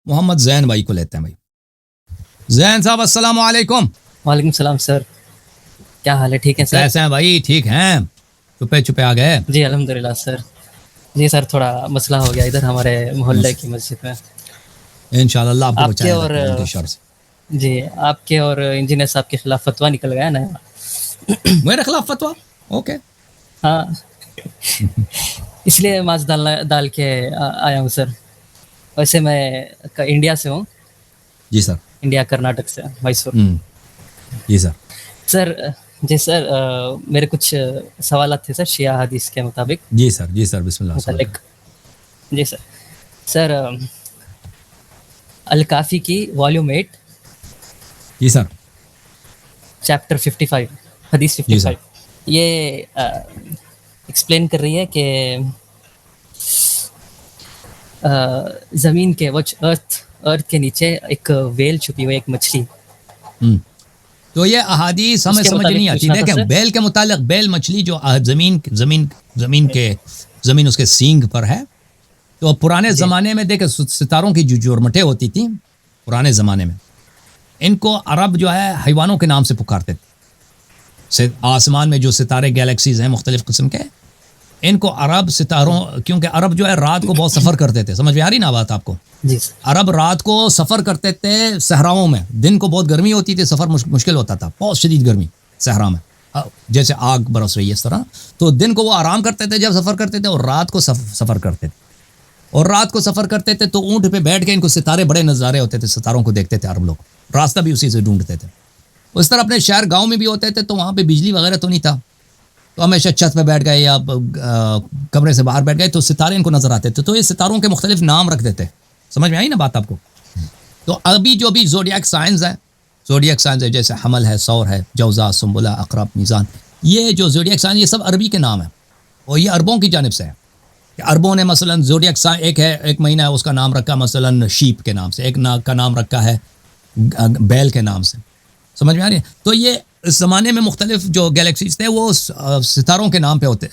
محمد زین بھائی کو لیتے ہیں بھائی. زین صاحب السلام علیکم. وعلیکم السلام سر, کیا حال ہے؟ ٹھیک ہے سر؟ کیسے ہیں بھائی؟ ٹھیک ہیں؟ چھپے چھپے آ گئے. جی الحمدللہ سر. جی سر تھوڑا مسئلہ ہو گیا ادھر ہمارے محلے کی مسجد میں. انشاءاللہ اللہ آپ کو آپ کے بچائے اور رکھے ان کے شر سے. جی آپ کے اور انجینئر صاحب کے خلاف فتویٰ نکل گیا نا. میرے خلاف فتویٰ؟ اوکے. ہاں اس لیے ماز ڈال کے آیا ہوں سر. ویسے میں انڈیا سے ہوں. جی سر. انڈیا کرناٹک سے, میسور. جی سر. سر جی سر میرے کچھ سوالات تھے سر شیعہ حدیث کے مطابق. جی سر. جی سر بسم اللہ. متعلق جی سر. سر الکافی کی والیوم 8 جی سر. چیپٹر 55 حدیث 55 جی سر. یہ ایکسپلین کر رہی ہے کہ زمین کے ارتھ کے نیچے ایک ویل چھپی ہوئی, ایک مچھلی. تو یہ احادیث ہمیں سمجھ نہیں آتی. دیکھیں بیل کے متعلق, بیل مچھلی جو زمین اس کے سینگ پر ہے. تو پرانے زمانے میں دیکھیں ستاروں کی جو جرمٹیں ہوتی تھیں پرانے زمانے میں, ان کو عرب جو ہے حیوانوں کے نام سے پکارتے تھے. آسمان میں جو ستارے گیلیکسیز ہیں مختلف قسم کے, ان کو عرب ستاروں, کیونکہ عرب جو ہے رات کو بہت سفر کرتے تھے. سمجھ میں آ رہی نا بات آپ کو؟ جی عرب رات کو سفر کرتے تھے صحراؤں میں. دن کو بہت گرمی ہوتی تھی, سفر مشکل ہوتا تھا, بہت شدید گرمی صحرا میں, جیسے آگ برس رہی ہے اس طرح. تو دن کو وہ آرام کرتے تھے جب سفر کرتے تھے, اور رات کو سفر کرتے تھے. اور رات کو سفر کرتے تھے تو اونٹ پہ بیٹھ کے ان کو ستارے بڑے نظارے ہوتے تھے, ستاروں کو دیکھتے تھے عرب لوگ. راستہ بھی اسی سے ڈھونڈتے تھے. اس طرح اپنے شہر گاؤں میں بھی ہوتے تھے, تو وہاں پہ بجلی وغیرہ تو نہیں تھا, تو ہمیشہ چھت پہ بیٹھ گئے یا کمرے سے باہر بیٹھ گئے تو ستارے ان کو نظر آتے تھے. تو یہ ستاروں کے مختلف نام رکھ دیتے. سمجھ میں آئی نا بات آپ کو؟ تو ابھی جو بھی زوڈیاک سائنس ہے, جیسے حمل ہے, ثور ہے, جوزا, سنبلہ, عقرب, میزان, یہ جو زوڈیاک سائنس یہ سب عربی کے نام ہیں, اور یہ عربوں کی جانب سے ہے. کہ عربوں نے مثلا زوڈیاک سائنس ایک مہینہ ہے اس کا نام رکھا مثلا شیپ کے نام سے, ایک کا نام رکھا ہے بیل کے نام سے. سمجھ میں آ رہی ہے؟ تو یہ اس زمانے میں مختلف جو گیلیکسیز تھے وہ ستاروں کے نام پہ ہوتے,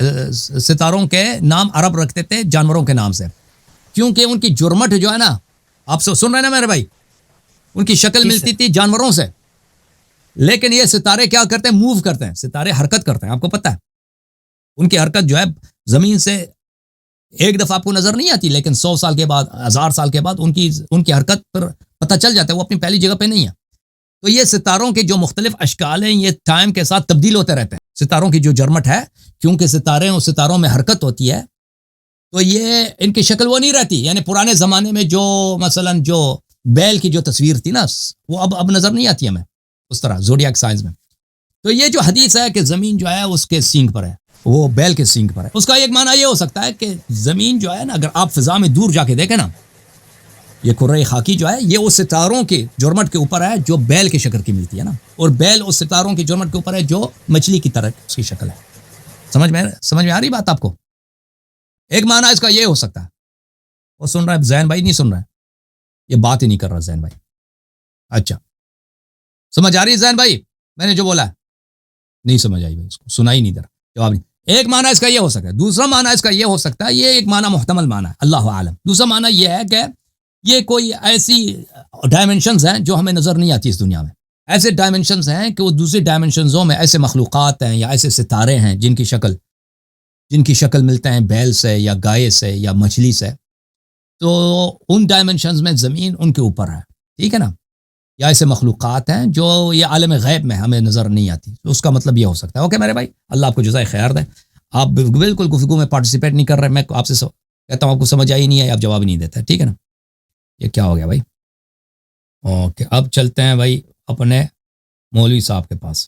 ستاروں کے نام عرب رکھتے تھے جانوروں کے نام سے, کیونکہ ان کی جرمٹ جو ہے نا, آپ سن رہے ہیں نا میرے بھائی, ان کی شکل ملتی تھی جانوروں سے. لیکن یہ ستارے کیا کرتے ہیں؟ موو کرتے ہیں. ستارے حرکت کرتے ہیں, آپ کو پتہ ہے. ان کی حرکت جو ہے زمین سے ایک دفعہ آپ کو نظر نہیں آتی, لیکن 100 سال کے بعد, 1000 سال کے بعد ان کی حرکت پر پتہ چل جاتا ہے, وہ اپنی پہلی جگہ پہ نہیں ہے. تو یہ ستاروں کے جو مختلف اشکال ہیں یہ ٹائم کے ساتھ تبدیل ہوتے رہتے ہیں. ستاروں کی جو جرمٹ ہے, کیونکہ ستاروں میں حرکت ہوتی ہے, تو یہ ان کی شکل وہ نہیں رہتی. یعنی پرانے زمانے میں جو مثلا جو بیل کی جو تصویر تھی نا, وہ اب نظر نہیں آتی ہمیں اس طرح زوڈیاک سائنس میں. تو یہ جو حدیث ہے کہ زمین جو ہے اس کے سینگ پر ہے, وہ بیل کے سینگ پر ہے, اس کا ایک معنی یہ ہو سکتا ہے کہ زمین جو ہے نا, اگر آپ فضا میں دور جا کے دیکھیں نا, یہ کرۂ خاکی جو ہے یہ اس ستاروں کے جرمٹ کے اوپر ہے جو بیل کی شکل کی ملتی ہے نا, اور بیل اس ستاروں کی جرمٹ کے اوپر ہے جو مچھلی کی طرح اس کی شکل ہے. سمجھ میں آ رہی بات آپ کو؟ ایک معنی اس کا یہ ہو سکتا ہے. وہ سن رہا ہے زین بھائی؟ نہیں سن رہا ہے, یہ بات ہی نہیں کر رہا زین بھائی. اچھا سمجھ آ رہی ہے زین بھائی میں نے جو بولا ہے؟ نہیں سمجھ آئی بھائی, اس کو سنا ہی نہیں در, جواب نہیں. ایک معنی اس کا یہ ہو سکتا ہے. دوسرا معنی اس کا یہ ہو سکتا ہے, یہ ایک معنی محتمل معنی ہے, اللہ عالم. دوسرا معنی یہ ہے کہ یہ کوئی ایسی ڈائمنشنز ہیں جو ہمیں نظر نہیں آتی اس دنیا میں. ایسے ڈائمنشنز ہیں کہ وہ دوسری ڈائمنشنزوں میں ایسے مخلوقات ہیں یا ایسے ستارے ہیں جن کی شکل ملتے ہیں بیل سے یا گائے سے یا مچھلی سے. تو ان ڈائمنشنز میں زمین ان کے اوپر ہے, ٹھیک ہے نا, یا ایسے مخلوقات ہیں جو یہ عالم غیب میں ہمیں نظر نہیں آتی. تو اس کا مطلب یہ ہو سکتا ہے. اوکے میرے بھائی, اللہ آپ کو جزائے خیر دے. آپ بالکل گفتگو میں پارٹیسپیٹ نہیں کر رہے, میں آپ سے کہتا ہوں آپ کو سمجھ آئی نہیں ہے, آپ جواب نہیں دیتے, ٹھیک ہے نا. یہ کیا ہو گیا بھائی؟ اوکے اب چلتے ہیں بھائی اپنے مولوی صاحب کے پاس.